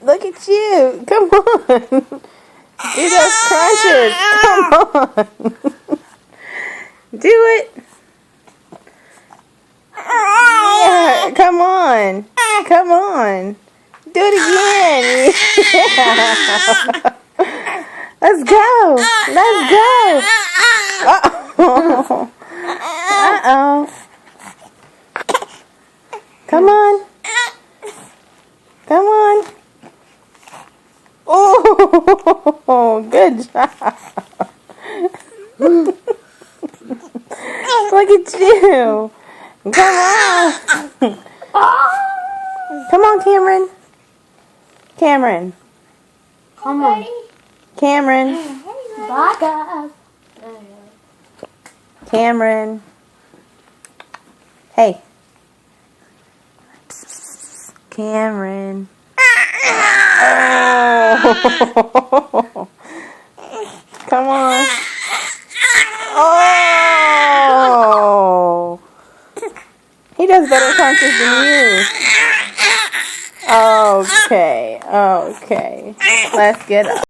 Look at you. Come on. Do those crunches. Come on. Do it. Yeah, come on. Come on. Do it again. Yeah. Let's go. Let's go. Uh-oh. Uh-oh. Come on. Come on. Oh, good job. Look at you. Come on. Come on, Cameron. Cameron. Come on. Cameron. Bye, guys. Cameron. Hey. Cameron. Oh. Come on. Oh. He does better punches than you. Okay. Okay. Let's get up.